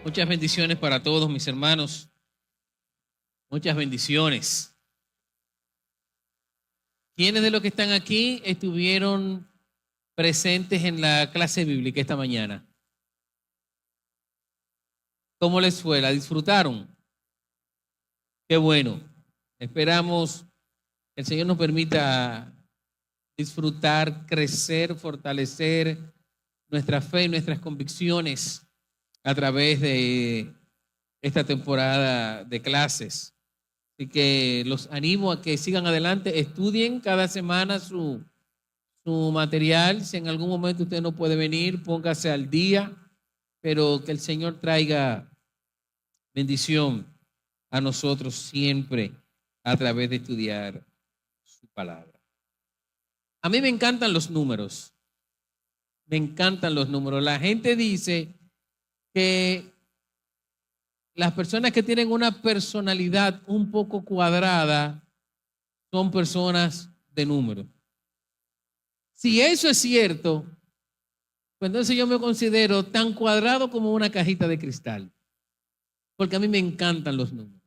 Muchas bendiciones para todos mis hermanos. Muchas bendiciones. ¿Quiénes de los que están aquí estuvieron presentes en la clase bíblica esta mañana? ¿Cómo les fue? ¿La disfrutaron? Qué bueno. Esperamos que el Señor nos permita disfrutar, crecer, fortalecer nuestra fe y nuestras convicciones a través de esta temporada de clases. Así que los animo a que sigan adelante, estudien cada semana su material. Si en algún momento usted no puede venir, póngase al día, pero que el Señor traiga bendición a nosotros siempre a través de estudiar su palabra. A mí me encantan los números. Me encantan los números. La gente dice que las personas que tienen una personalidad un poco cuadrada son personas de números. Si eso es cierto, pues entonces yo me considero tan cuadrado como una cajita de cristal, porque a mí me encantan los números.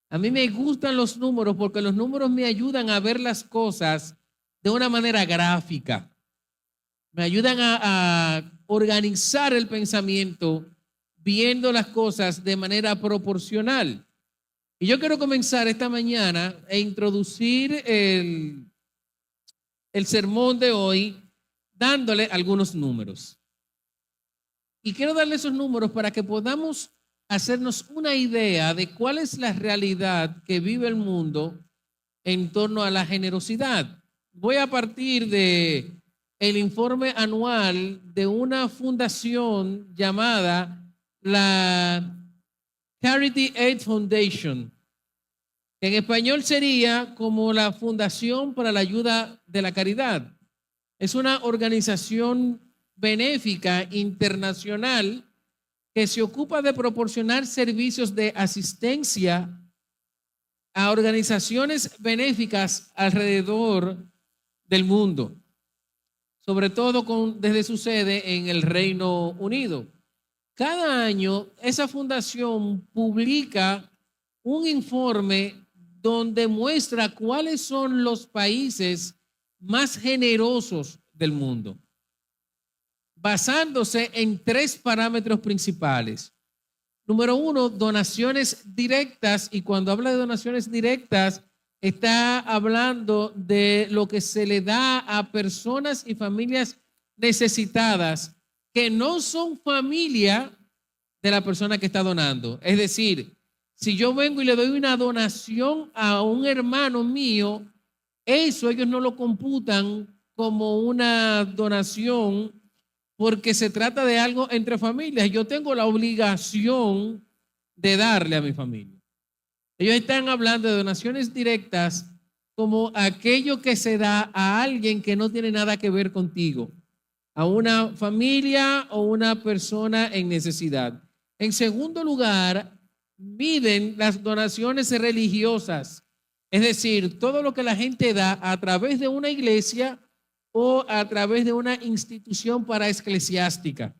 A mí me gustan los números porque los números me ayudan a ver las cosas de una manera gráfica. Me ayudan a organizar el pensamiento viendo las cosas de manera proporcional. Y yo quiero comenzar esta mañana a introducir el sermón de hoy dándole algunos números. Y quiero darle esos números para que podamos hacernos una idea de cuál es la realidad que vive el mundo en torno a la generosidad. Voy a partir de el informe anual de una fundación llamada la Charity Aid Foundation, que en español sería como la Fundación para la Ayuda de la Caridad. Es una organización benéfica internacional que se ocupa de proporcionar servicios de asistencia a organizaciones benéficas alrededor del mundo, sobre todo desde su sede en el Reino Unido. Cada año esa fundación publica un informe donde muestra cuáles son los países más generosos del mundo, basándose en 3 parámetros principales. Número 1, donaciones directas, y cuando habla de donaciones directas, está hablando de lo que se le da a personas y familias necesitadas que no son familia de la persona que está donando. Es decir, si yo vengo y le doy una donación a un hermano mío, eso ellos no lo computan como una donación porque se trata de algo entre familias. Yo tengo la obligación de darle a mi familia. Ellos están hablando de donaciones directas como aquello que se da a alguien que no tiene nada que ver contigo, a una familia o una persona en necesidad. En segundo lugar, miden las donaciones religiosas, es decir, todo lo que la gente da a través de una iglesia o a través de una institución paraeclesiástica.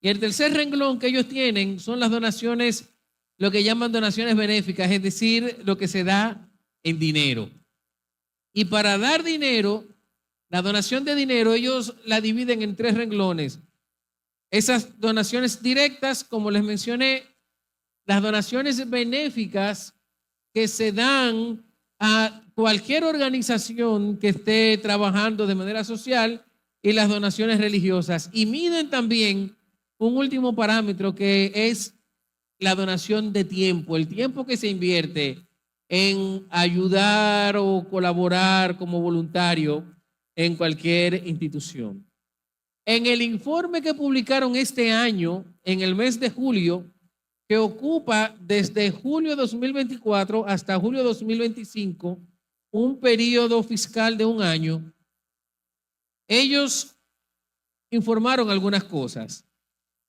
Y el tercer renglón que ellos tienen son las donaciones, lo que llaman donaciones benéficas, es decir, lo que se da en dinero. Y para dar dinero, la donación de dinero, ellos la dividen en 3 renglones. Esas donaciones directas, como les mencioné, las donaciones benéficas que se dan a cualquier organización que esté trabajando de manera social, y las donaciones religiosas. Y miden también un último parámetro que es la donación de tiempo, el tiempo que se invierte en ayudar o colaborar como voluntario en cualquier institución. En el informe que publicaron este año, en el mes de julio, que ocupa desde julio de 2024 hasta julio de 2025, un periodo fiscal de un año, ellos informaron algunas cosas.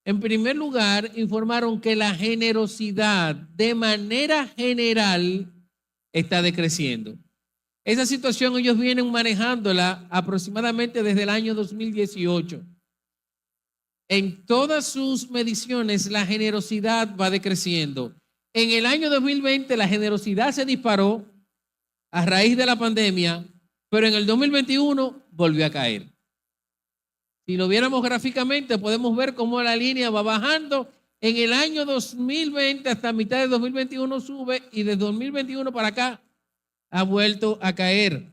En primer lugar, informaron que la generosidad de manera general está decreciendo. Esa situación ellos vienen manejándola aproximadamente desde el año 2018. En todas sus mediciones, la generosidad va decreciendo. En el año 2020, la generosidad se disparó a raíz de la pandemia, pero en el 2021 volvió a caer. Si lo viéramos gráficamente, podemos ver cómo la línea va bajando. En el año 2020 hasta mitad de 2021 sube y de 2021 para acá ha vuelto a caer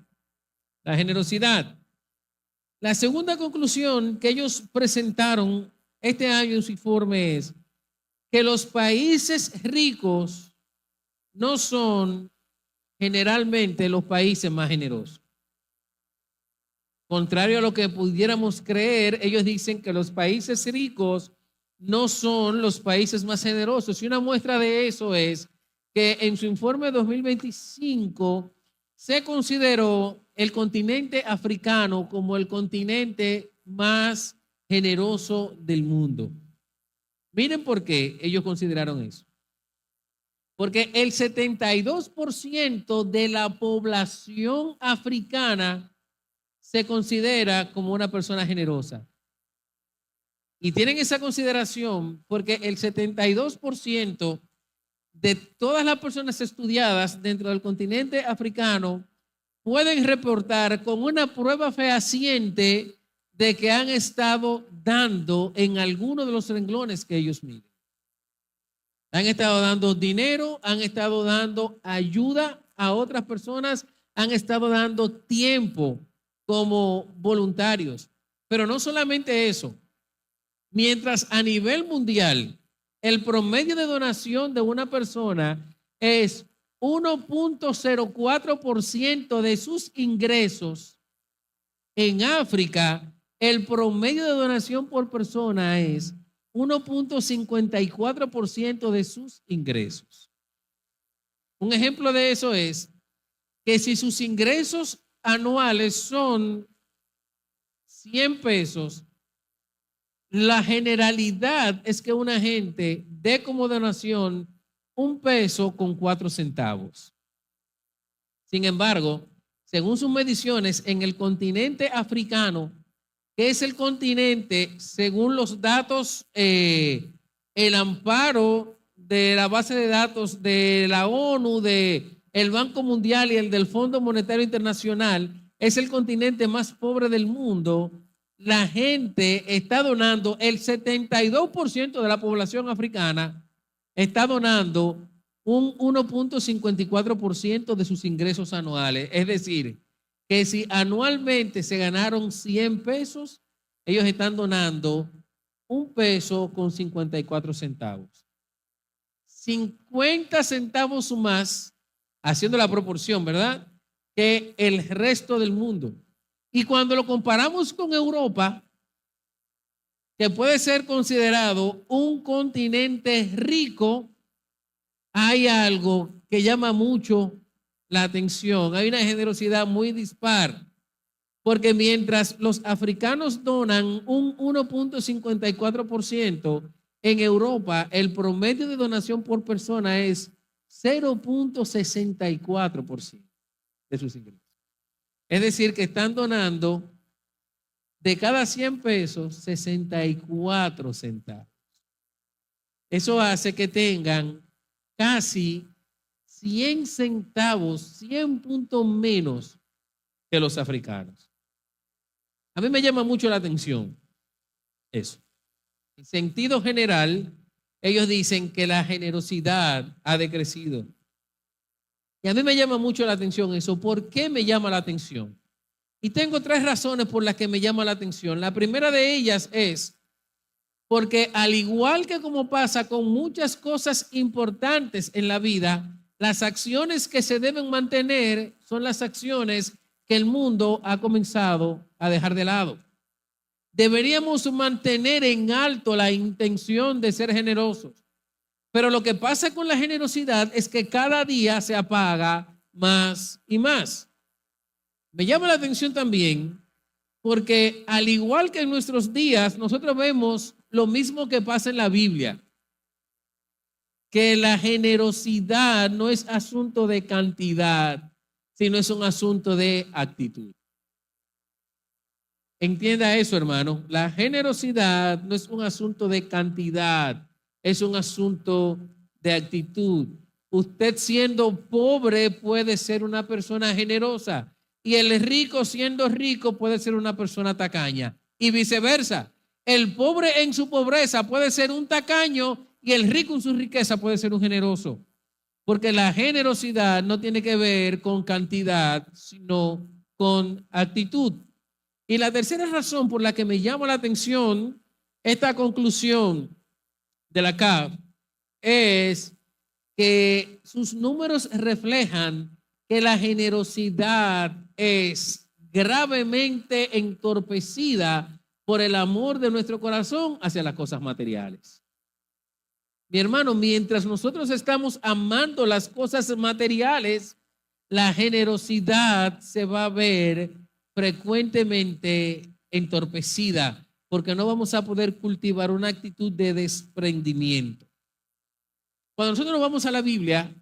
la generosidad. La segunda conclusión que ellos presentaron este año en su informe es que los países ricos no son generalmente los países más generosos. Contrario a lo que pudiéramos creer, ellos dicen que los países ricos no son los países más generosos. Y una muestra de eso es que en su informe 2025 se consideró el continente africano como el continente más generoso del mundo. Miren por qué ellos consideraron eso. Porque el 72% de la población africana se considera como una persona generosa. Y tienen esa consideración porque el 72% de todas las personas estudiadas dentro del continente africano pueden reportar con una prueba fehaciente de que han estado dando en alguno de los renglones que ellos miden. Han estado dando dinero, han estado dando ayuda a otras personas, han estado dando tiempo como voluntarios. Pero no solamente eso. Mientras a nivel mundial el promedio de donación de una persona es 1.04% de sus ingresos, en África el promedio de donación por persona es 1.54% de sus ingresos. Un ejemplo de eso es que si sus ingresos anuales son 100 pesos, la generalidad es que una gente dé como donación 1 peso con 4 centavos. Sin embargo, según sus mediciones, en el continente africano, que es el continente, según los datos, el amparo de la base de datos de la ONU, del Banco Mundial y el del Fondo Monetario Internacional, es el continente más pobre del mundo. La gente está donando, el 72% de la población africana está donando un 1.54% de sus ingresos anuales. Es decir, que si anualmente se ganaron 100 pesos, ellos están donando 1 peso con 54 centavos. 50 centavos más, haciendo la proporción, ¿verdad?, que el resto del mundo. Y cuando lo comparamos con Europa, que puede ser considerado un continente rico, hay algo que llama mucho la atención. Hay una generosidad muy dispar, porque mientras los africanos donan un 1.54%, en Europa el promedio de donación por persona es 0.64% de sus ingresos. Es decir, que están donando de cada 100 pesos 64 centavos. Eso hace que tengan casi 100 centavos, 100 puntos menos que los africanos. A mí me llama mucho la atención eso. En sentido general, ellos dicen que la generosidad ha decrecido. Y a mí me llama mucho la atención eso. ¿Por qué me llama la atención? Y tengo 3 razones por las que me llama la atención. La primera de ellas es porque al igual que como pasa con muchas cosas importantes en la vida, las acciones que se deben mantener son las acciones que el mundo ha comenzado a dejar de lado. Deberíamos mantener en alto la intención de ser generosos. Pero lo que pasa con la generosidad es que cada día se apaga más y más. Me llama la atención también porque al igual que en nuestros días, nosotros vemos lo mismo que pasa en la Biblia, que la generosidad no es asunto de cantidad, sino es un asunto de actitud. Entienda eso, hermano. La generosidad no es un asunto de cantidad, es un asunto de actitud. Usted siendo pobre puede ser una persona generosa y el rico siendo rico puede ser una persona tacaña y viceversa. El pobre en su pobreza puede ser un tacaño y el rico en su riqueza puede ser un generoso. Porque la generosidad no tiene que ver con cantidad, sino con actitud. Y la tercera razón por la que me llama la atención esta conclusión de la CAF es que sus números reflejan que la generosidad es gravemente entorpecida por el amor de nuestro corazón hacia las cosas materiales. Mi hermano, mientras nosotros estamos amando las cosas materiales, la generosidad se va a ver frecuentemente entorpecida porque no vamos a poder cultivar una actitud de desprendimiento. Cuando nosotros vamos a la Biblia,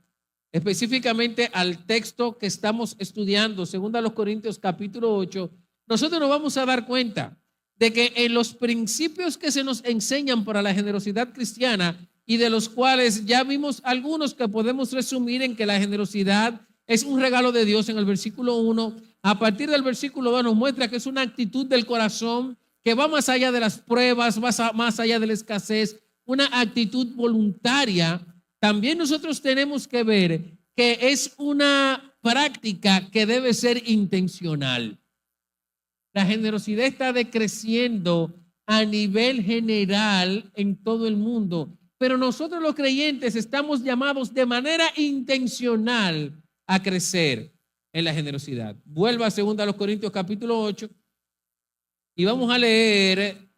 específicamente al texto que estamos estudiando, 2 Corintios capítulo 8, nosotros nos vamos a dar cuenta de que en los principios que se nos enseñan para la generosidad cristiana y de los cuales ya vimos algunos que podemos resumir en que la generosidad es un regalo de Dios en el versículo 1, a partir del versículo 2 nos muestra que es una actitud del corazón que va más allá de las pruebas, más allá de la escasez, una actitud voluntaria. También nosotros tenemos que ver que es una práctica que debe ser intencional. La generosidad está decreciendo a nivel general en todo el mundo, pero nosotros los creyentes estamos llamados de manera intencional a crecer en la generosidad. Vuelva a 2 Corintios capítulo 8 y vamos a leer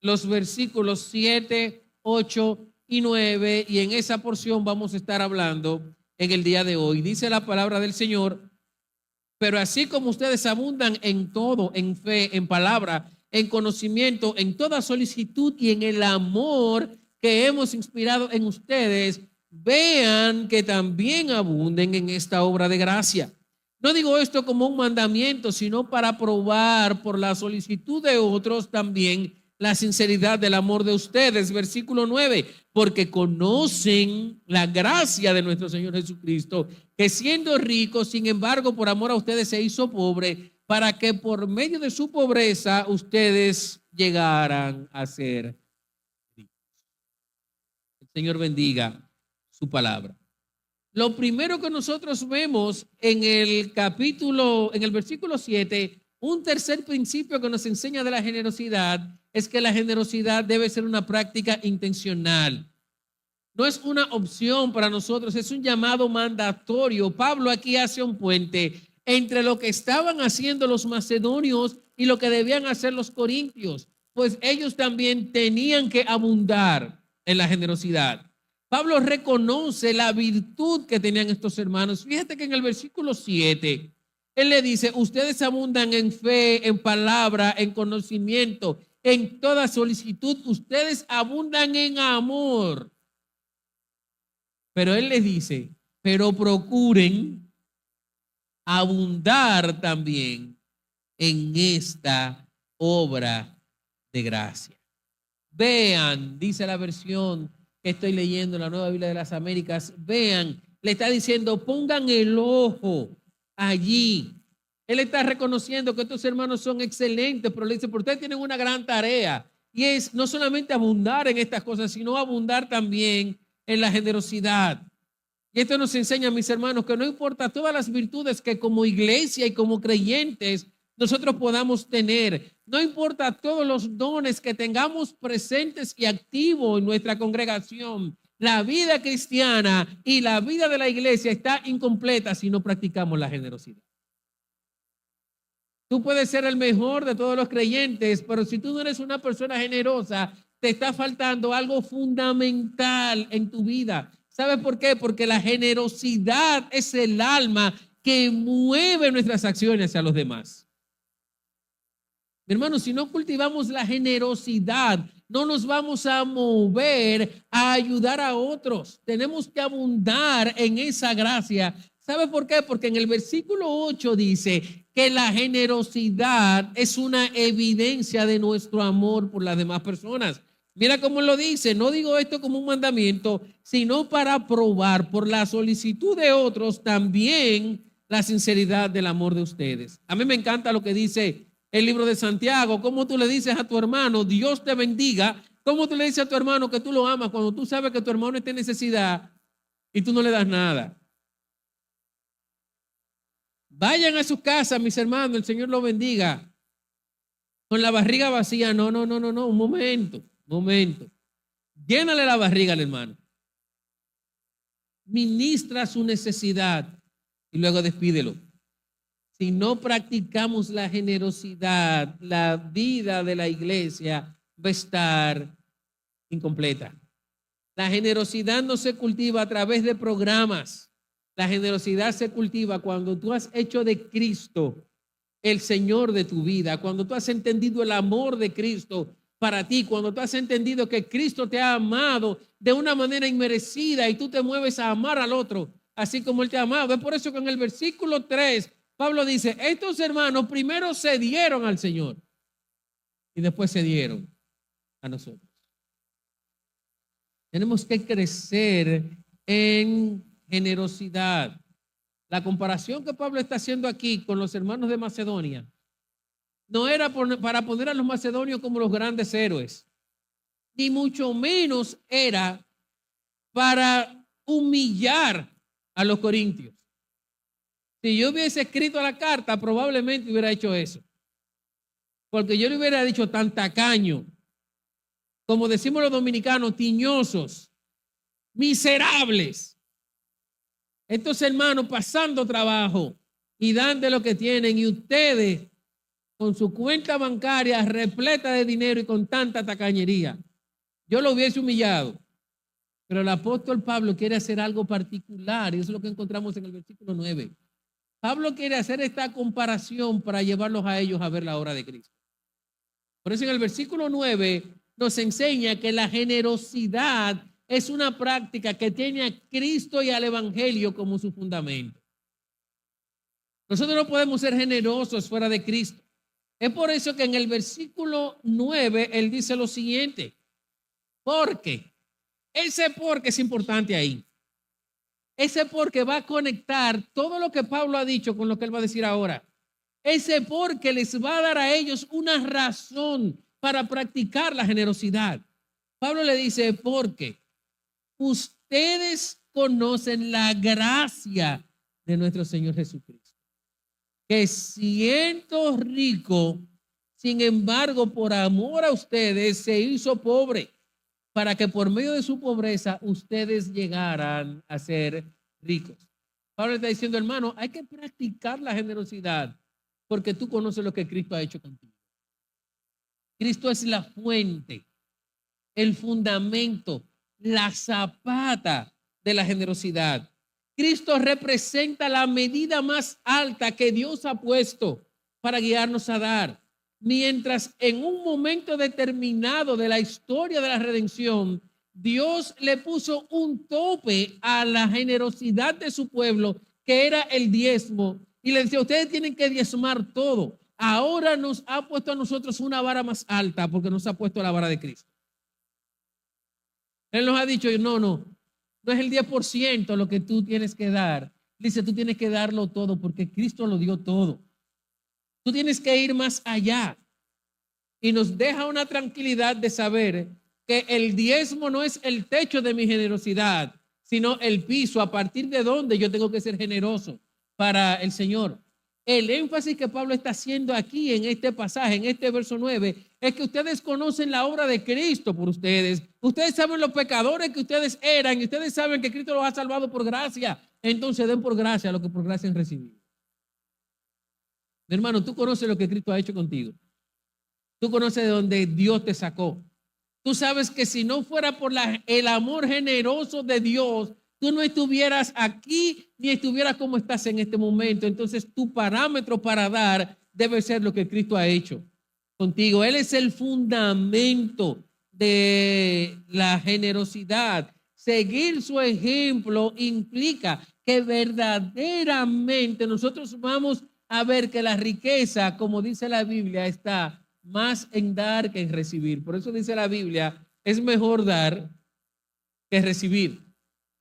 los versículos 7, 8 y 9 y en esa porción vamos a estar hablando en el día de hoy. Dice la palabra del Señor: pero así como ustedes abundan en todo, en fe, en palabra, en conocimiento, en toda solicitud y en el amor que hemos inspirado en ustedes, vean que también abunden en esta obra de gracia. No digo esto como un mandamiento, sino para probar por la solicitud de otros también la sinceridad del amor de ustedes. Versículo 9, porque conocen la gracia de nuestro Señor Jesucristo, que siendo rico, sin embargo, por amor a ustedes se hizo pobre, para que por medio de su pobreza ustedes llegaran a ser ricos. El Señor bendiga su palabra. Lo primero que nosotros vemos en el versículo 7, un tercer principio que nos enseña de la generosidad es que la generosidad debe ser una práctica intencional. No es una opción para nosotros, es un llamado mandatorio. Pablo aquí hace un puente entre lo que estaban haciendo los macedonios y lo que debían hacer los corintios, pues ellos también tenían que abundar en la generosidad. Pablo reconoce la virtud que tenían estos hermanos. Fíjate que en el versículo 7, él le dice: ustedes abundan en fe, en palabra, en conocimiento, en toda solicitud. Ustedes abundan en amor. Pero él les dice: pero procuren abundar también en esta obra de gracia. Vean, dice la versión que estoy leyendo, la Nueva Biblia de las Américas, vean, le está diciendo: pongan el ojo allí. Él está reconociendo que estos hermanos son excelentes, pero le dice: pero ustedes tienen una gran tarea, y es no solamente abundar en estas cosas, sino abundar también en la generosidad. Y esto nos enseña, mis hermanos, que no importa todas las virtudes que como iglesia y como creyentes nosotros podamos tener, no importa todos los dones que tengamos presentes y activos en nuestra congregación, la vida cristiana y la vida de la iglesia está incompleta si no practicamos la generosidad. Tú puedes ser el mejor de todos los creyentes, pero si tú no eres una persona generosa, te está faltando algo fundamental en tu vida. ¿Sabes por qué? Porque la generosidad es el alma que mueve nuestras acciones hacia los demás. Mi hermano, si no cultivamos la generosidad, no nos vamos a mover a ayudar a otros. Tenemos que abundar en esa gracia ¿Sabe por qué? Porque en el versículo 8 dice que la generosidad es una evidencia de nuestro amor por las demás personas. Mira cómo lo dice, no digo esto como un mandamiento, sino para probar por la solicitud de otros también la sinceridad del amor de ustedes. A mí me encanta lo que dice el libro de Santiago, cómo tú le dices a tu hermano, Dios te bendiga, cómo tú le dices a tu hermano que tú lo amas cuando tú sabes que tu hermano está en necesidad y tú no le das nada. Vayan a su casa, mis hermanos, el Señor los bendiga. Con la barriga vacía, no, un momento. Llénale la barriga al hermano. Ministra su necesidad y luego despídelo. Si no practicamos la generosidad, la vida de la iglesia va a estar incompleta. La generosidad no se cultiva a través de programas. La generosidad se cultiva cuando tú has hecho de Cristo el Señor de tu vida, cuando tú has entendido el amor de Cristo para ti, cuando tú has entendido que Cristo te ha amado de una manera inmerecida y tú te mueves a amar al otro, así como Él te ha amado. Es por eso que en el versículo 3, Pablo dice, estos hermanos primero se dieron al Señor y después se dieron a nosotros. Tenemos que crecer en generosidad. La comparación que Pablo está haciendo aquí con los hermanos de Macedonia no era para poner a los macedonios como los grandes héroes, ni mucho menos era para humillar a los corintios. Si yo hubiese escrito la carta, probablemente hubiera hecho eso, porque yo le hubiera dicho tan tacaño, como decimos los dominicanos, tiñosos, miserables. Estos hermanos pasando trabajo y dando lo que tienen, y ustedes con su cuenta bancaria repleta de dinero y con tanta tacañería. Yo lo hubiese humillado. Pero el apóstol Pablo quiere hacer algo particular y eso es lo que encontramos en el versículo 9. Pablo quiere hacer esta comparación para llevarlos a ellos a ver la obra de Cristo. Por eso en el versículo 9 nos enseña que la generosidad es una práctica que tiene a Cristo y al Evangelio como su fundamento. Nosotros no podemos ser generosos fuera de Cristo. Es por eso que en el versículo 9 él dice lo siguiente. Porque, ese porque es importante ahí. Ese porque va a conectar todo lo que Pablo ha dicho con lo que él va a decir ahora. Ese porque les va a dar a ellos una razón para practicar la generosidad. Pablo le dice, porque ustedes conocen la gracia de nuestro Señor Jesucristo, que siendo rico, sin embargo, por amor a ustedes, se hizo pobre, para que por medio de su pobreza ustedes llegaran a ser ricos. Pablo está diciendo, hermano, hay que practicar la generosidad, porque tú conoces lo que Cristo ha hecho contigo. Cristo es la fuente, el fundamento, la zapata de la generosidad. Cristo representa la medida más alta que Dios ha puesto para guiarnos a dar. Mientras en un momento determinado de la historia de la redención, Dios le puso un tope a la generosidad de su pueblo, que era el diezmo, y le decía, ustedes tienen que diezmar todo. Ahora nos ha puesto a nosotros una vara más alta, porque nos ha puesto la vara de Cristo. Él nos ha dicho, no es el 10% lo que tú tienes que dar. Dice, tú tienes que darlo todo porque Cristo lo dio todo. Tú tienes que ir más allá. Y nos deja una tranquilidad de saber que el diezmo no es el techo de mi generosidad, sino el piso a partir de donde yo tengo que ser generoso para el Señor. El énfasis que Pablo está haciendo aquí en este pasaje, en este verso 9, es que ustedes conocen la obra de Cristo por ustedes. Ustedes saben los pecadores que ustedes eran y ustedes saben que Cristo los ha salvado por gracia. Entonces den por gracia lo que por gracia han recibido. Mi hermano, tú conoces lo que Cristo ha hecho contigo. Tú conoces de dónde Dios te sacó. Tú sabes que si no fuera por el amor generoso de Dios, tú no estuvieras aquí ni estuvieras como estás en este momento. Entonces tu parámetro para dar debe ser lo que Cristo ha hecho contigo. Él es el fundamento de la generosidad. seguir su ejemplo implica que verdaderamente nosotros vamos a ver que la riqueza, como dice la Biblia, está más en dar que en recibir. Por eso dice la Biblia, es mejor dar que recibir.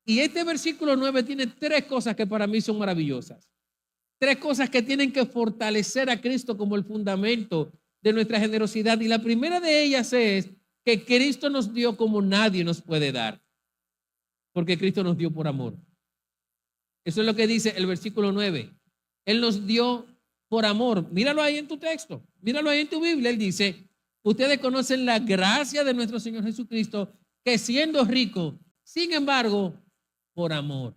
Y este versículo 9 tiene tres cosas que para mí son maravillosas. Tres cosas que tienen que fortalecer a Cristo como el fundamento de nuestra generosidad. Y la primera de ellas es que Cristo nos dio como nadie nos puede dar. Porque Cristo nos dio por amor. Eso es lo que dice el versículo 9. Él nos dio por amor. Míralo ahí en tu texto. Míralo ahí en tu Biblia. Él dice, ustedes conocen la gracia de nuestro Señor Jesucristo, que siendo rico, sin embargo, por amor.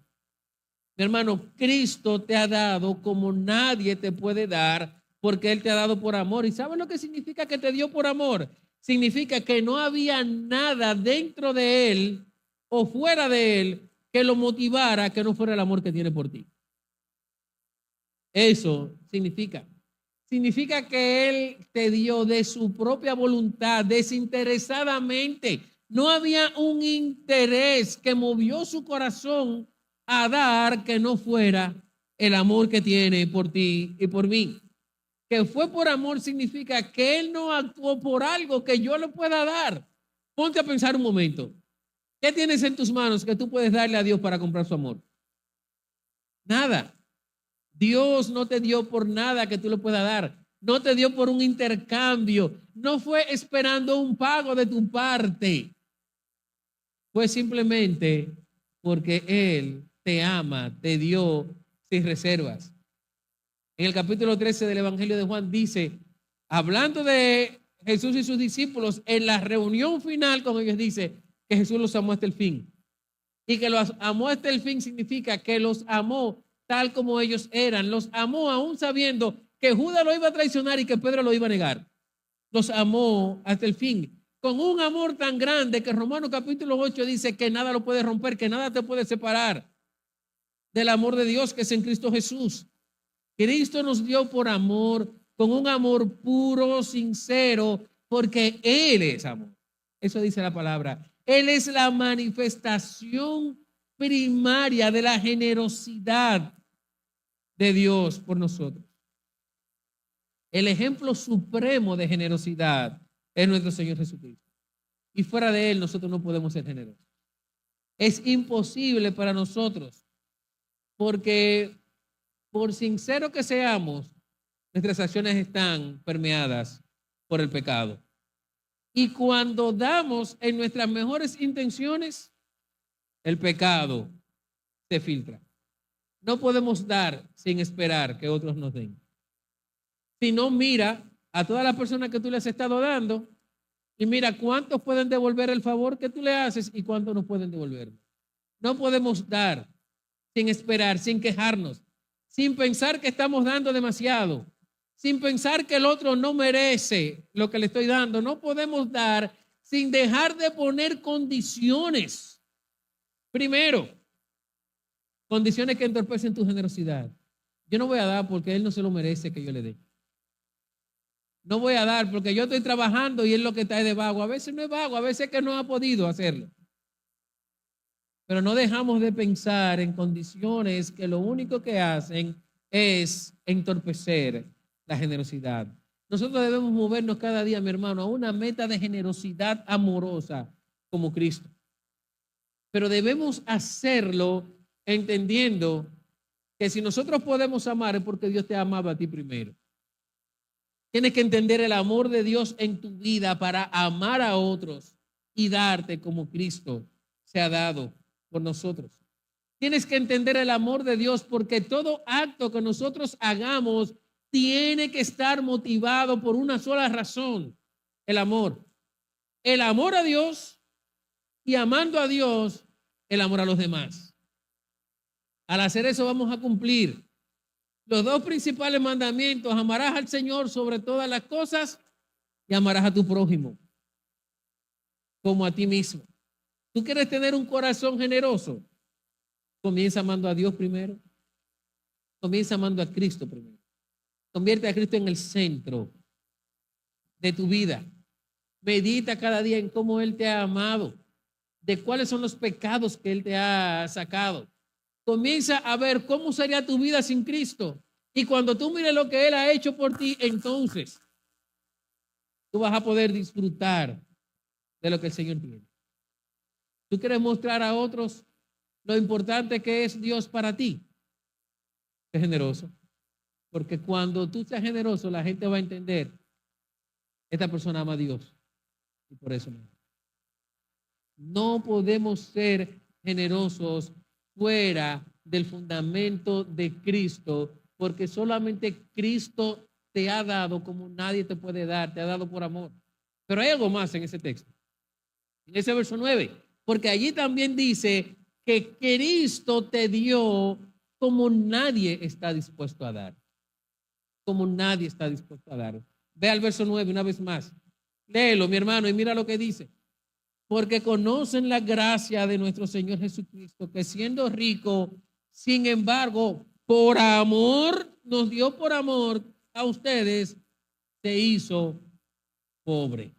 Mi hermano, Cristo te ha dado como nadie te puede dar, porque Él te ha dado por amor. ¿Y sabes lo que significa que te dio por amor? Significa que no había nada dentro de Él o fuera de Él que lo motivara que no fuera el amor que tiene por ti. Eso significa. Significa que Él te dio de su propia voluntad, desinteresadamente. No había un interés que movió su corazón a dar que no fuera el amor que tiene por ti y por mí. Que fue por amor significa que Él no actuó por algo que yo le pueda dar. Ponte a pensar un momento. ¿Qué tienes en tus manos que tú puedes darle a Dios para comprar su amor? Nada. Dios no te dio por nada que tú le puedas dar. No te dio por un intercambio. No fue esperando un pago de tu parte. Fue simplemente porque Él te ama, te dio sin reservas. En el capítulo 13 del Evangelio de Juan dice, hablando de Jesús y sus discípulos, en la reunión final con ellos dice que Jesús los amó hasta el fin. Y que los amó hasta el fin significa que los amó tal como ellos eran. Los amó aún sabiendo que Judas lo iba a traicionar y que Pedro lo iba a negar. Los amó hasta el fin. Con un amor tan grande que Romanos capítulo 8 dice que nada lo puede romper, que nada te puede separar del amor de Dios que es en Cristo Jesús. Cristo nos dio por amor, con un amor puro, sincero, porque Él es amor. Eso dice la palabra. Él es la manifestación primaria de la generosidad de Dios por nosotros. El ejemplo supremo de generosidad es nuestro Señor Jesucristo. Y fuera de Él nosotros no podemos ser generosos. Es imposible para nosotros, porque por sincero que seamos, nuestras acciones están permeadas por el pecado. Y cuando damos en nuestras mejores intenciones, el pecado se filtra. No podemos dar sin esperar que otros nos den. Si no, mira a todas las personas que tú les has estado dando y mira cuántos pueden devolver el favor que tú le haces y cuántos no pueden devolverlo. No podemos dar sin esperar, sin quejarnos, sin pensar que estamos dando demasiado, sin pensar que el otro no merece lo que le estoy dando. No podemos dar sin dejar de poner condiciones. Primero, condiciones que entorpecen tu generosidad. Yo no voy a dar porque él no se lo merece que yo le dé. No voy a dar porque yo estoy trabajando y él lo que está es de vago. A veces no es vago, a veces es que no ha podido hacerlo. Pero no dejamos de pensar en condiciones que lo único que hacen es entorpecer la generosidad. Nosotros debemos movernos cada día, mi hermano, a una meta de generosidad amorosa como Cristo. Pero debemos hacerlo entendiendo que si nosotros podemos amar es porque Dios te ha amado a ti primero. Tienes que entender el amor de Dios en tu vida para amar a otros y darte como Cristo se ha dado por nosotros. Tienes que entender el amor de Dios porque todo acto que nosotros hagamos tiene que estar motivado por una sola razón, el amor. El amor a Dios y amando a Dios, el amor a los demás. Al hacer eso vamos a cumplir los dos principales mandamientos: amarás al Señor sobre todas las cosas y amarás a tu prójimo como a ti mismo. ¿Tú quieres tener un corazón generoso? Comienza amando a Dios primero. Comienza amando a Cristo primero. Convierte a Cristo en el centro de tu vida. Medita cada día en cómo Él te ha amado. de cuáles son los pecados que Él te ha sacado. Comienza a ver cómo sería tu vida sin Cristo. Y cuando tú mires lo que Él ha hecho por ti, entonces tú vas a poder disfrutar de lo que el Señor tiene. Tú quieres mostrar a otros lo importante que es Dios para ti. Sé generoso. Porque cuando tú seas generoso, la gente va a entender, esta persona ama a Dios. Y por eso no podemos ser generosos fuera del fundamento de Cristo, porque solamente Cristo te ha dado como nadie te puede dar, te ha dado por amor. Pero hay algo más en ese texto, en ese verso 9, porque allí también dice que Cristo te dio como nadie está dispuesto a dar, como nadie está dispuesto a dar. Ve al verso 9 una vez más, léelo, mi hermano, y mira lo que dice. Porque conocen la gracia de nuestro Señor Jesucristo, que siendo rico, sin embargo, por amor, nos dio por amor a ustedes, se hizo pobre.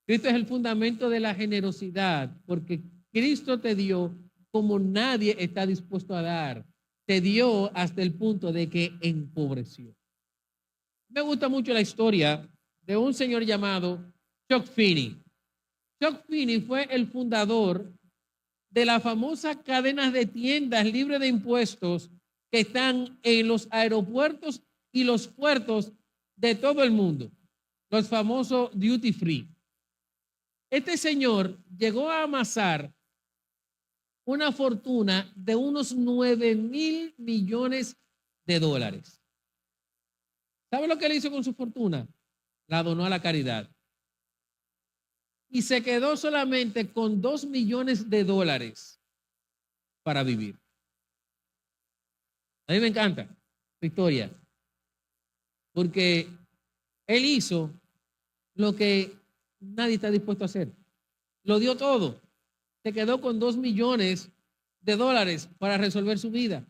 Cristo es el fundamento de la generosidad, porque Cristo te dio como nadie está dispuesto a dar. Te dio hasta el punto de que empobreció. Me gusta mucho la historia de un señor llamado Chuck Finney. Chuck Finney fue el fundador de la famosa cadena de tiendas libres de impuestos que están en los aeropuertos y los puertos de todo el mundo, los famosos duty free. Este señor llegó a amasar una fortuna de unos 9,000 millones de dólares. ¿Sabe lo que él hizo con su fortuna? La donó a la caridad. Y se quedó solamente con 2 millones de dólares para vivir. A mí me encanta su historia, porque él hizo lo que nadie está dispuesto a hacer. Lo dio todo. Se quedó con 2 millones de dólares para resolver su vida.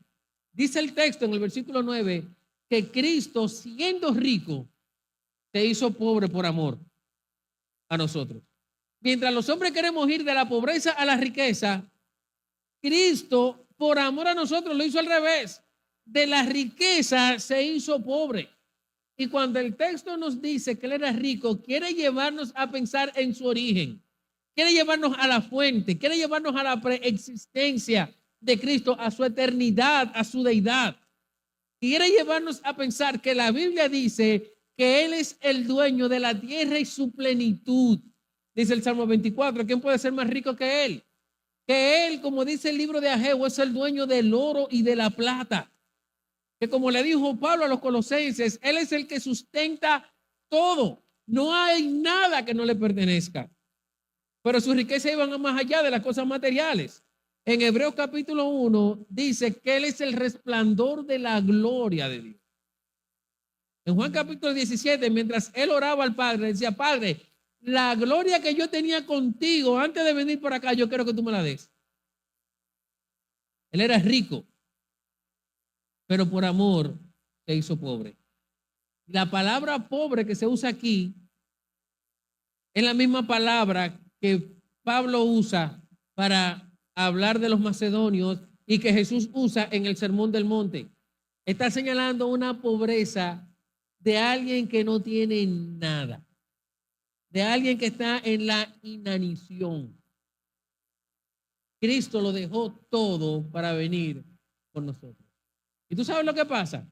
Dice el texto en el versículo 9 que Cristo, siendo rico, se hizo pobre por amor a nosotros. Mientras los hombres queremos ir de la pobreza a la riqueza, Cristo, por amor a nosotros, lo hizo al revés. De la riqueza se hizo pobre. Y cuando el texto nos dice que Él era rico, quiere llevarnos a pensar en su origen. Quiere llevarnos a la fuente. Quiere llevarnos a la preexistencia de Cristo, a su eternidad, a su deidad. Quiere llevarnos a pensar que la Biblia dice que Él es el dueño de la tierra y su plenitud. Dice el Salmo 24, ¿quién puede ser más rico que Él? Que Él, como dice el libro de Ageo, es el dueño del oro y de la plata. Que como le dijo Pablo a los colosenses, Él es el que sustenta todo. No hay nada que no le pertenezca. Pero su riqueza iba más allá de las cosas materiales. En Hebreos capítulo 1 dice que Él es el resplandor de la gloria de Dios. En Juan capítulo 17, mientras Él oraba al Padre, decía, Padre, la gloria que yo tenía contigo antes de venir por acá, yo quiero que tú me la des. Él era rico, pero por amor se hizo pobre. La palabra pobre que se usa aquí es la misma palabra que Pablo usa para hablar de los macedonios y que Jesús usa en el Sermón del Monte. Está señalando una pobreza de alguien que no tiene nada, de alguien que está en la inanición. Cristo lo dejó todo para venir por nosotros. ¿Y tú sabes lo que pasa?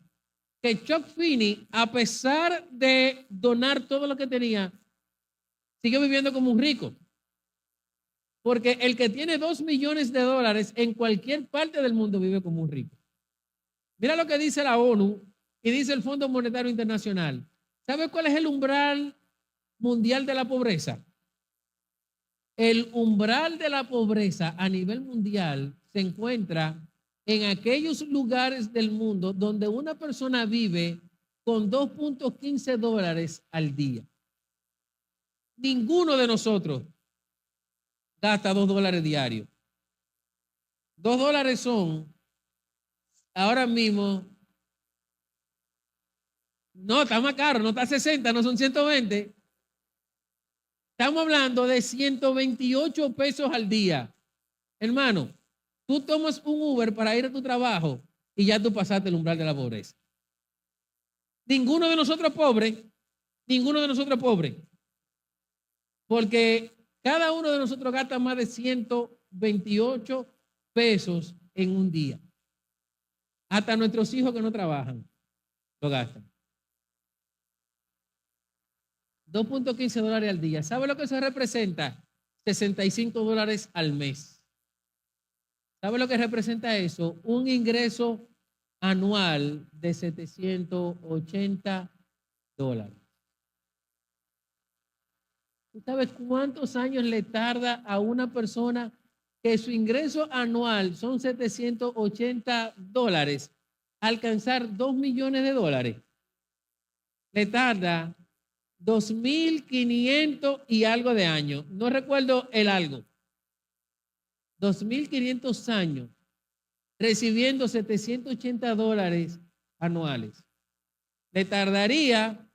Que Chuck Finney, a pesar de donar todo lo que tenía, siguió viviendo como un rico. Porque el que tiene 2 millones de dólares en cualquier parte del mundo vive como un rico. Mira lo que dice la ONU y dice el Fondo Monetario Internacional. ¿Sabe cuál es el umbral mundial de la pobreza? El umbral de la pobreza a nivel mundial se encuentra en aquellos lugares del mundo donde una persona vive con 2.15 dólares al día. Ninguno de nosotros gasta 2 dólares diarios. 2 dólares son ahora mismo, no, está más caro, no está a 60, no son 120. Estamos hablando de 128 pesos al día. Hermano, tú tomas un Uber para ir a tu trabajo y ya tú pasaste el umbral de la pobreza. Ninguno de nosotros pobre, ninguno de nosotros pobre, porque cada uno de nosotros gasta más de 128 pesos en un día. Hasta nuestros hijos que no trabajan lo gastan. 2.15 dólares al día. ¿Sabe lo que eso representa? 65 dólares al mes. ¿Sabe lo que representa eso? Un ingreso anual de 780 dólares. ¿Tú sabes cuántos años le tarda a una persona que su ingreso anual son 780 dólares alcanzar 2 millones de dólares? Le tarda 2.500 y algo de años. No recuerdo el algo. 2.500 años recibiendo 780 dólares anuales. Le tardaría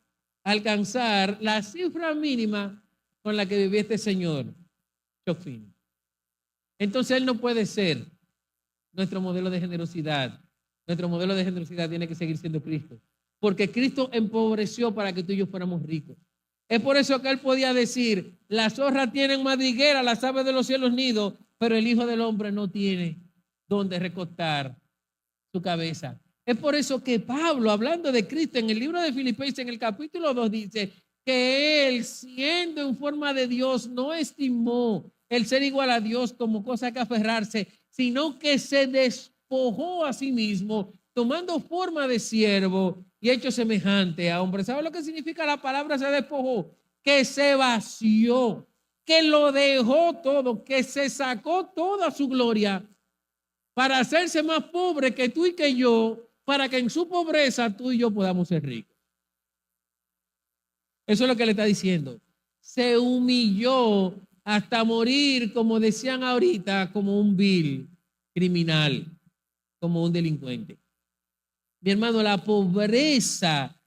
alcanzar la cifra mínima con la que vivía este señor, Chofin. Entonces él no puede ser nuestro modelo de generosidad. Nuestro modelo de generosidad tiene que seguir siendo Cristo. Porque Cristo empobreció para que tú y yo fuéramos ricos. Es por eso que él podía decir, las zorras tienen madriguera, las aves de los cielos nido, pero el Hijo del Hombre no tiene donde recostar su cabeza. Es por eso que Pablo, hablando de Cristo en el libro de Filipenses, en el capítulo 2, dice que él, siendo en forma de Dios, no estimó el ser igual a Dios como cosa que aferrarse, sino que se despojó a sí mismo, tomando forma de siervo y hecho semejante a hombre. ¿Sabe lo que significa la palabra se despojó? Que se vació, que lo dejó todo, que se sacó toda su gloria para hacerse más pobre que tú y que yo, para que en su pobreza tú y yo podamos ser ricos. Eso es lo que le está diciendo. Se humilló hasta morir, como decían ahorita, como un vil criminal, como un delincuente. Mi hermano, la pobreza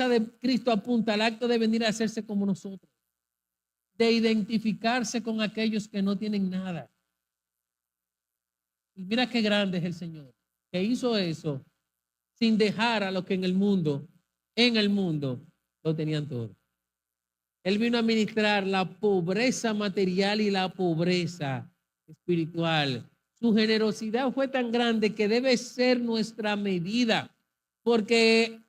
de Cristo apunta al acto de venir a hacerse como nosotros, de identificarse con aquellos que no tienen nada. Y mira qué grande es el Señor, que hizo eso sin dejar a los que en el mundo lo tenían todo. Él vino a administrar la pobreza material y la pobreza espiritual. Su generosidad fue tan grande que debe ser nuestra medida, porque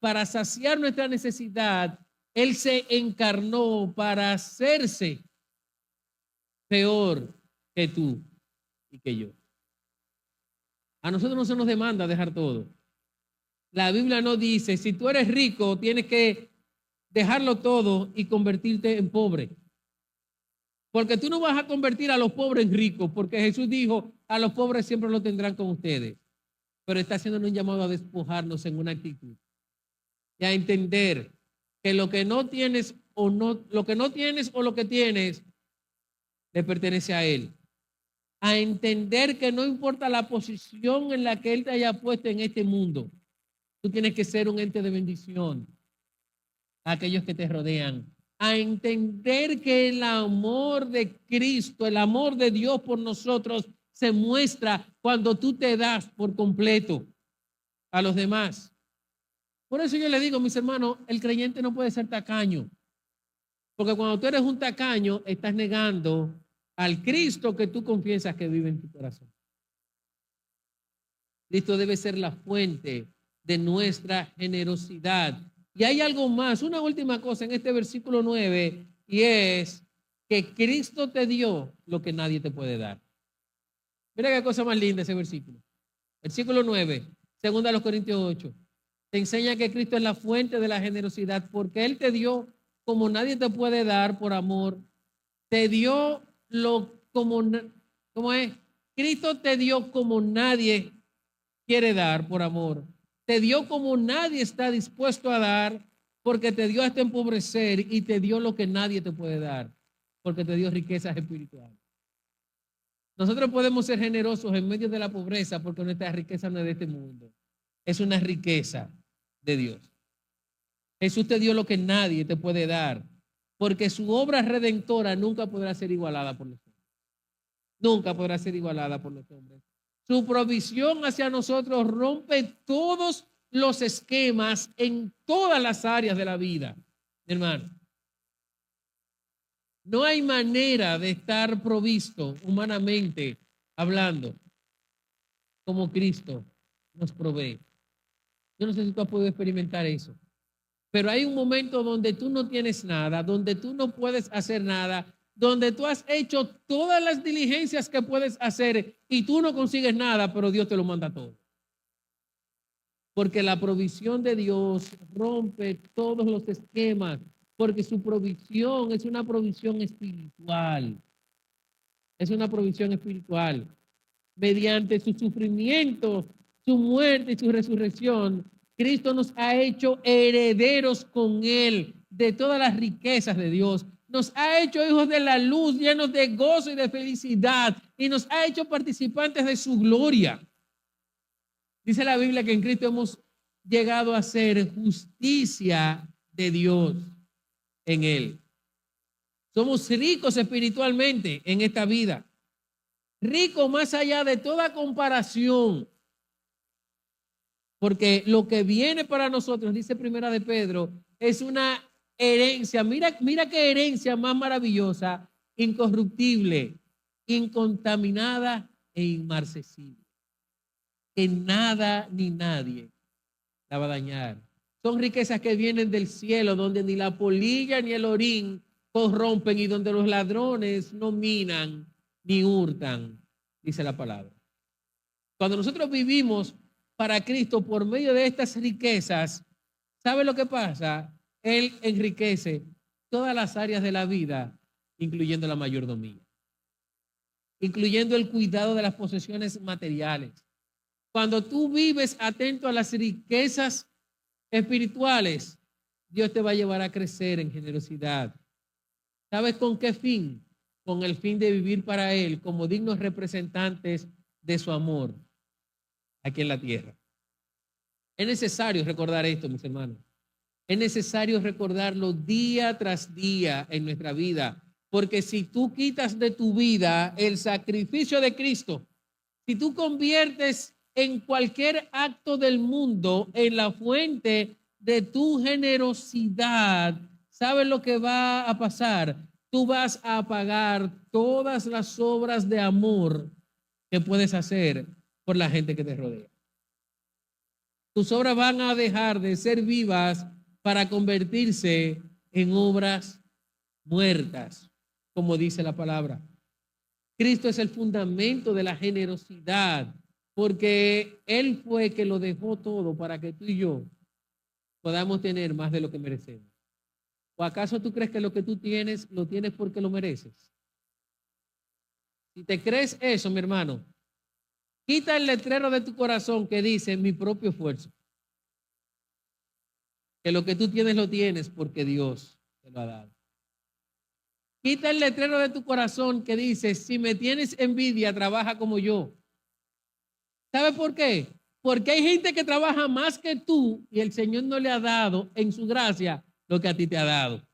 para saciar nuestra necesidad, Él se encarnó para hacerse peor que tú y que yo. A nosotros no se nos demanda dejar todo. La Biblia no dice, si tú eres rico, tienes que dejarlo todo y convertirte en pobre. Porque tú no vas a convertir a los pobres en ricos, porque Jesús dijo, a los pobres siempre lo tendrán con ustedes. Pero está haciendo un llamado a despojarnos en una actitud y a entender que lo que no tienes o lo que tienes le pertenece a Él. A entender que no importa la posición en la que Él te haya puesto en este mundo, tú tienes que ser un ente de bendición a aquellos que te rodean. A entender que el amor de Cristo, el amor de Dios por nosotros se muestra cuando tú te das por completo a los demás. Por eso yo le digo, mis hermanos, el creyente no puede ser tacaño. Porque cuando tú eres un tacaño, estás negando al Cristo que tú confiesas que vive en tu corazón. Cristo debe ser la fuente de nuestra generosidad. Y hay algo más, una última cosa en este versículo 9, y es que Cristo te dio lo que nadie te puede dar. Mira qué cosa más linda ese versículo. Versículo 9, 2 Corintios 8. Te enseña que Cristo es la fuente de la generosidad porque Él te dio como nadie te puede dar por amor. Te dio ¿cómo es? Cristo te dio como nadie quiere dar por amor. Te dio como nadie está dispuesto a dar porque te dio hasta empobrecer y te dio lo que nadie te puede dar porque te dio riquezas espirituales. Nosotros podemos ser generosos en medio de la pobreza porque nuestra riqueza no es de este mundo. Es una riqueza de Dios. Jesús te dio lo que nadie te puede dar, porque su obra redentora nunca podrá ser igualada por los hombres. Nunca podrá ser igualada por los hombres. Su provisión hacia nosotros rompe todos los esquemas en todas las áreas de la vida, hermano. No hay manera de estar provisto humanamente hablando como Cristo nos provee. Yo no sé si tú has podido experimentar eso, pero hay un momento donde tú no tienes nada, donde tú no puedes hacer nada, donde tú has hecho todas las diligencias que puedes hacer y tú no consigues nada, pero Dios te lo manda todo. Porque la provisión de Dios rompe todos los esquemas, porque su provisión es una provisión espiritual. Es una provisión espiritual. Mediante su sufrimiento, su muerte y su resurrección, Cristo nos ha hecho herederos con Él de todas las riquezas de Dios. Nos ha hecho hijos de la luz, llenos de gozo y de felicidad, y nos ha hecho participantes de su gloria. Dice la Biblia que en Cristo hemos llegado a ser justicia de Dios en Él. Somos ricos espiritualmente en esta vida. Ricos más allá de toda comparación. Porque lo que viene para nosotros, dice Primera de Pedro, es una herencia. Mira qué herencia más maravillosa, incorruptible, incontaminada e inmarcesible. Que nada ni nadie la va a dañar. Son riquezas que vienen del cielo, donde ni la polilla ni el orín corrompen y donde los ladrones no minan ni hurtan, dice la palabra. Cuando nosotros vivimos para Cristo por medio de estas riquezas, ¿sabe lo que pasa? Él enriquece todas las áreas de la vida, incluyendo la mayordomía, incluyendo el cuidado de las posesiones materiales. Cuando tú vives atento a las riquezas espirituales, Dios te va a llevar a crecer en generosidad. ¿Sabes con qué fin? Con el fin de vivir para Él como dignos representantes de su amor aquí en la tierra. Es necesario recordar esto, mis hermanos. Es necesario recordarlo día tras día en nuestra vida, porque si tú quitas de tu vida el sacrificio de Cristo, si tú conviertes en cualquier acto del mundo en la fuente de tu generosidad, ¿sabes lo que va a pasar? Tú vas a apagar todas las obras de amor que puedes hacer por la gente que te rodea. Tus obras van a dejar de ser vivas para convertirse en obras muertas, como dice la palabra. Cristo es el fundamento de la generosidad, porque Él fue que lo dejó todo para que tú y yo podamos tener más de lo que merecemos. ¿O acaso tú crees que lo que tú tienes, lo tienes porque lo mereces? Si te crees eso, mi hermano, quita el letrero de tu corazón que dice mi propio esfuerzo. Que lo que tú tienes lo tienes porque Dios te lo ha dado. Quita el letrero de tu corazón que dice si me tienes envidia, trabaja como yo. ¿Sabe por qué? Porque hay gente que trabaja más que tú y el Señor no le ha dado en su gracia lo que a ti te ha dado.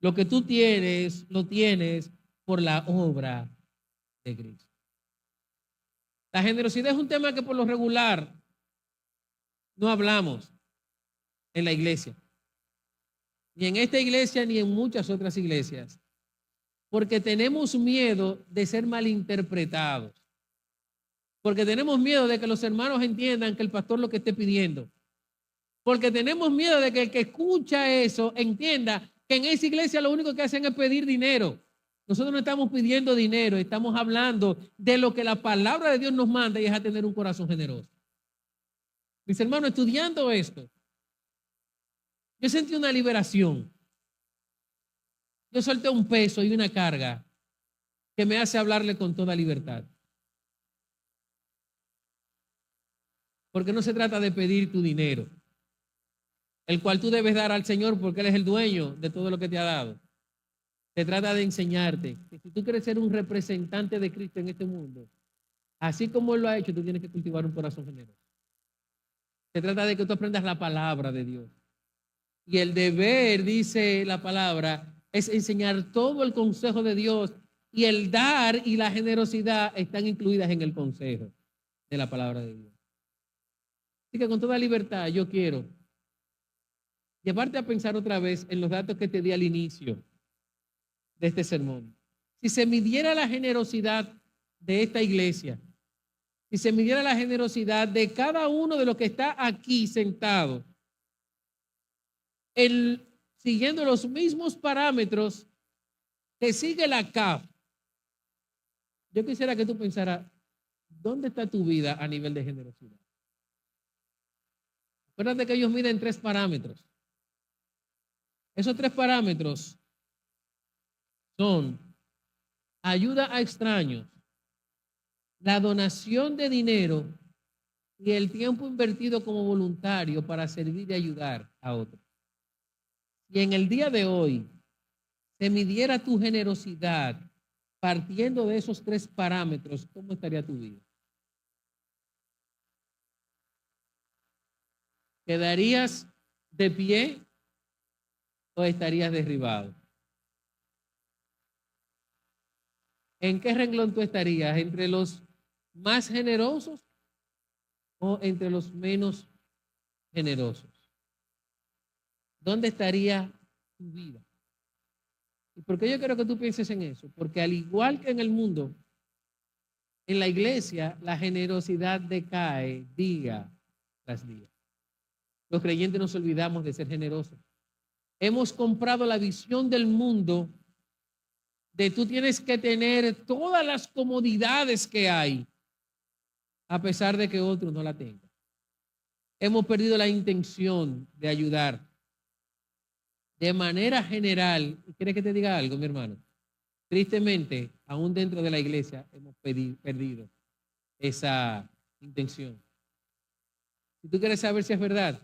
Lo que tú tienes, lo tienes por la obra de Cristo. La generosidad es un tema que por lo regular no hablamos en la iglesia. Ni en esta iglesia ni en muchas otras iglesias. Porque tenemos miedo de ser malinterpretados. Porque tenemos miedo de que los hermanos entiendan que el pastor lo que esté pidiendo. Porque tenemos miedo de que el que escucha eso entienda que en esa iglesia lo único que hacen es pedir dinero. Nosotros no estamos pidiendo dinero, estamos hablando de lo que la palabra de Dios nos manda y es a tener un corazón generoso. Mis hermanos, estudiando esto, yo sentí una liberación. Yo solté un peso y una carga que me hace hablarle con toda libertad. Porque no se trata de pedir tu dinero, el cual tú debes dar al Señor porque Él es el dueño de todo lo que te ha dado. Se trata de enseñarte que si tú quieres ser un representante de Cristo en este mundo, así como Él lo ha hecho, tú tienes que cultivar un corazón generoso. Se trata de que tú aprendas la palabra de Dios. Y el deber, dice la palabra, es enseñar todo el consejo de Dios. Y el dar y la generosidad están incluidas en el consejo de la palabra de Dios. Así que con toda libertad yo quiero llevarte a pensar otra vez en los datos que te di al inicio de este sermón. Si se midiera la generosidad de esta iglesia, si se midiera la generosidad de cada uno de los que está aquí sentado, siguiendo los mismos parámetros que sigue la CAF, yo quisiera que tú pensaras, ¿dónde está tu vida a nivel de generosidad? Acuérdate que ellos miden 3 parámetros. Esos 3 parámetros son ayuda a extraños, la donación de dinero y el tiempo invertido como voluntario para servir y ayudar a otros. Y en el día de hoy se midiera tu generosidad partiendo de esos 3 parámetros, ¿cómo estaría tu vida? ¿Quedarías de pie o estarías derribado? ¿En qué renglón tú estarías? ¿Entre los más generosos o entre los menos generosos? ¿Dónde estaría tu vida? ¿Y por qué yo quiero que tú pienses en eso? Porque al igual que en el mundo, en la iglesia la generosidad decae día tras día. Los creyentes nos olvidamos de ser generosos. Hemos comprado la visión del mundo de tú tienes que tener todas las comodidades que hay, a pesar de que otros no la tengan. Hemos perdido la intención de ayudar. De manera general, ¿quieres que te diga algo, mi hermano? Tristemente, aún dentro de la iglesia hemos perdido esa intención. Si tú quieres saber si es verdad,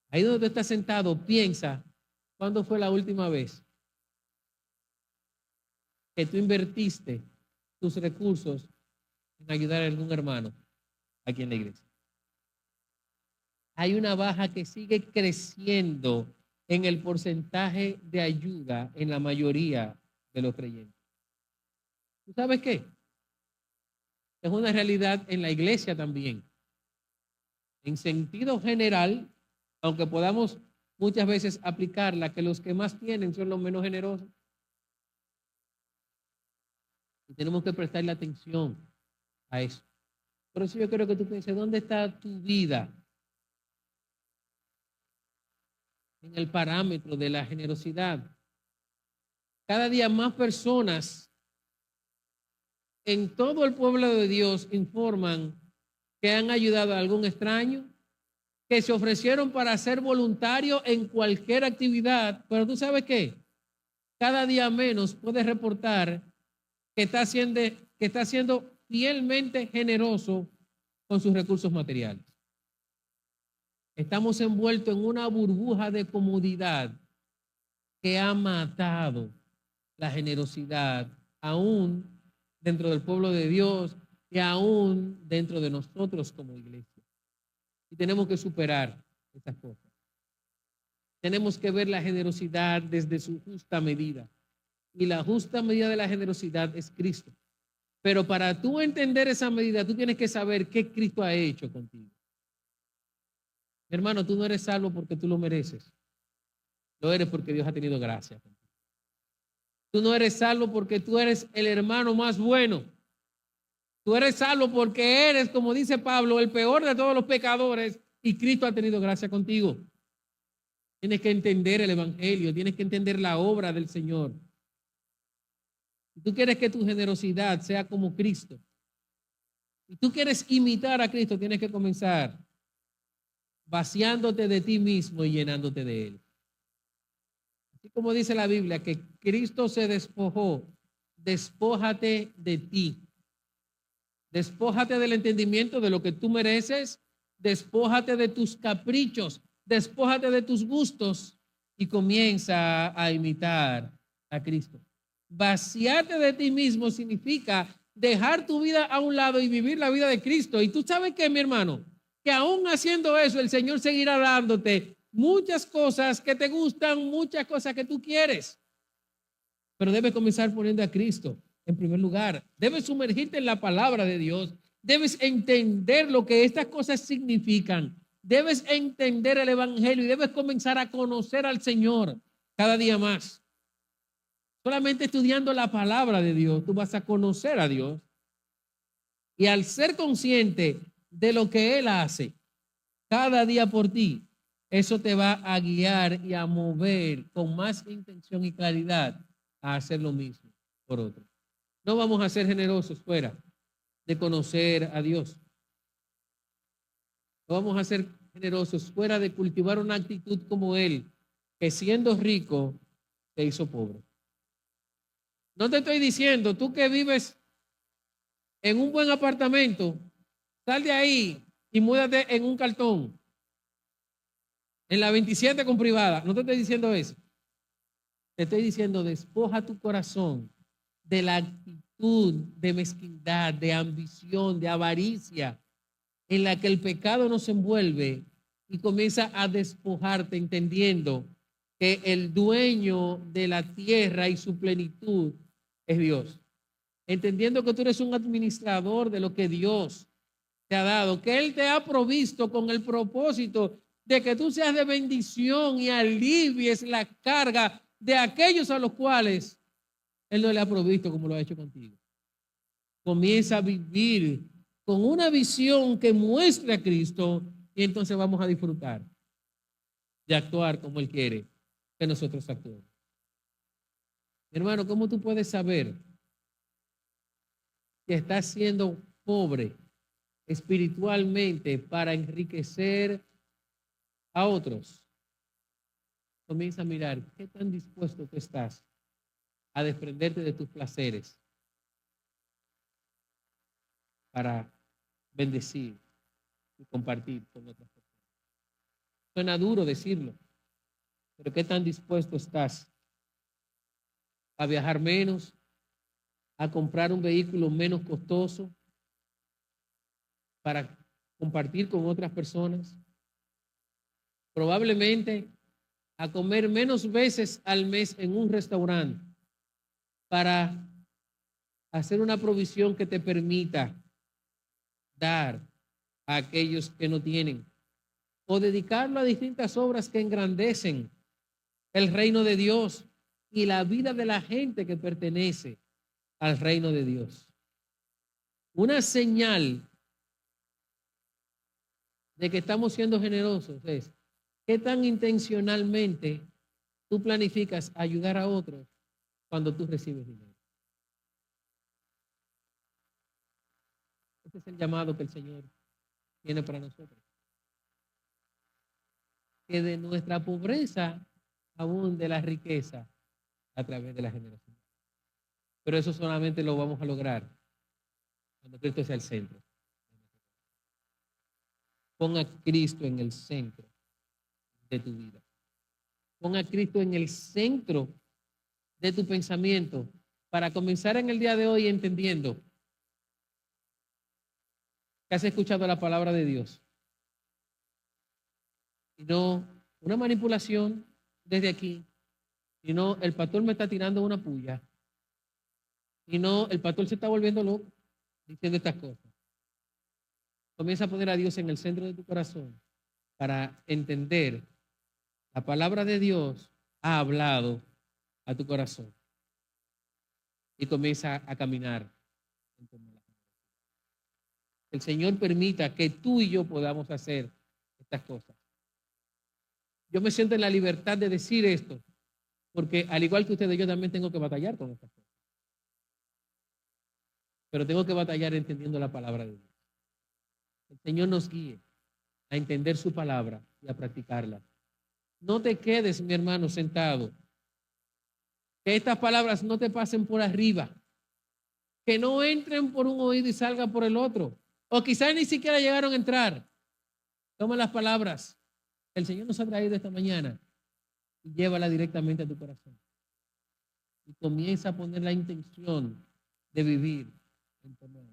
ahí donde tú estás sentado, piensa, ¿cuándo fue la última vez que tú invertiste tus recursos en ayudar a algún hermano aquí en la iglesia? Hay una baja que sigue creciendo en el porcentaje de ayuda en la mayoría de los creyentes. ¿Tú sabes qué? Es una realidad en la iglesia también. En sentido general, aunque podamos muchas veces aplicarla, que los que más tienen son los menos generosos. Y tenemos que prestarle atención a eso. Por eso yo quiero que tú pienses, ¿dónde está tu vida? En el parámetro de la generosidad. Cada día más personas en todo el pueblo de Dios informan que han ayudado a algún extraño, que se ofrecieron para ser voluntarios en cualquier actividad, pero tú sabes qué, cada día menos puedes reportar que está siendo fielmente generoso con sus recursos materiales. Estamos envueltos en una burbuja de comodidad que ha matado la generosidad aún dentro del pueblo de Dios y aún dentro de nosotros como iglesia. Y tenemos que superar estas cosas. Tenemos que ver la generosidad desde su justa medida. Y la justa medida de la generosidad es Cristo. Pero para tú entender esa medida, tú tienes que saber qué Cristo ha hecho contigo. Hermano, tú no eres salvo porque tú lo mereces. Lo eres porque Dios ha tenido gracia contigo. Tú no eres salvo porque tú eres el hermano más bueno. Tú eres salvo porque eres, como dice Pablo, el peor de todos los pecadores y Cristo ha tenido gracia contigo. Tienes que entender el evangelio, tienes que entender la obra del Señor. Si tú quieres que tu generosidad sea como Cristo, si tú quieres imitar a Cristo, tienes que comenzar vaciándote de ti mismo y llenándote de Él. Así como dice la Biblia que Cristo se despojó, despójate de ti. Despójate del entendimiento de lo que tú mereces, despójate de tus caprichos, despójate de tus gustos y comienza a imitar a Cristo. Vaciarte de ti mismo significa dejar tu vida a un lado y vivir la vida de Cristo. Y tú sabes qué, mi hermano, que aún haciendo eso, el Señor seguirá dándote muchas cosas que te gustan, muchas cosas que tú quieres. Pero debes comenzar poniendo a Cristo en primer lugar. Debes sumergirte en la palabra de Dios. Debes entender lo que estas cosas significan. Debes entender el evangelio y debes comenzar a conocer al Señor cada día más. Solamente estudiando la palabra de Dios, tú vas a conocer a Dios. Y al ser consciente de lo que Él hace cada día por ti, eso te va a guiar y a mover con más intención y claridad a hacer lo mismo por otro. No vamos a ser generosos fuera de conocer a Dios. No vamos a ser generosos fuera de cultivar una actitud como Él, que siendo rico, te hizo pobre. No te estoy diciendo, tú que vives en un buen apartamento, sal de ahí y múdate en un cartón, en la 27 con privada. No te estoy diciendo eso. Te estoy diciendo, despoja tu corazón de la actitud de mezquindad, de ambición, de avaricia, en la que el pecado nos envuelve y comienza a despojarte entendiendo que el dueño de la tierra y su plenitud es Dios. Entendiendo que tú eres un administrador de lo que Dios te ha dado, que Él te ha provisto con el propósito de que tú seas de bendición y alivies la carga de aquellos a los cuales Él no le ha provisto como lo ha hecho contigo. Comienza a vivir con una visión que muestre a Cristo y entonces vamos a disfrutar de actuar como Él quiere que nosotros actuemos. Hermano, ¿cómo tú puedes saber que estás siendo pobre espiritualmente para enriquecer a otros? Comienza a mirar qué tan dispuesto tú estás a desprenderte de tus placeres para bendecir y compartir con otras personas. Suena duro decirlo, pero qué tan dispuesto estás a viajar menos, a comprar un vehículo menos costoso para compartir con otras personas, probablemente a comer menos veces al mes en un restaurante para hacer una provisión que te permita dar a aquellos que no tienen o dedicarlo a distintas obras que engrandecen el reino de Dios y la vida de la gente que pertenece al reino de Dios. Una señal de que estamos siendo generosos es qué tan intencionalmente tú planificas ayudar a otros cuando tú recibes dinero. Este es el llamado que el Señor tiene para nosotros. Que de nuestra pobreza abunde la riqueza a través de la generación. Pero eso solamente lo vamos a lograr cuando Cristo sea el centro. Pon a Cristo en el centro de tu vida. Pon a Cristo en el centro de tu pensamiento para comenzar en el día de hoy entendiendo que has escuchado la palabra de Dios y no una manipulación desde aquí, y no el pastor me está tirando una puya, y no el pastor se está volviendo loco diciendo estas cosas. Comienza a poner a Dios en el centro de tu corazón para entender la palabra de Dios ha hablado a tu corazón y comienza a caminar. El Señor permita que tú y yo podamos hacer estas cosas. Yo me siento en la libertad de decir esto, porque al igual que ustedes, yo también tengo que batallar con estas cosas. Pero tengo que batallar entendiendo la palabra de Dios. El Señor nos guíe a entender su palabra y a practicarla. No te quedes, mi hermano, sentado. Que estas palabras no te pasen por arriba. Que no entren por un oído y salgan por el otro. O quizás ni siquiera llegaron a entrar. Toma las palabras que el Señor nos ha traído esta mañana y llévala directamente a tu corazón. Y comienza a poner la intención de vivir en tu amor.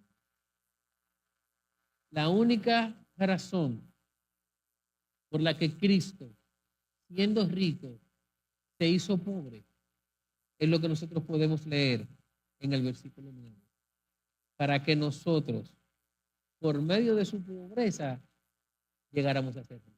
La única razón por la que Cristo siendo rico, se hizo pobre. Es lo que nosotros podemos leer en el versículo 9. Para que nosotros, por medio de su pobreza, llegáramos a ser ricos.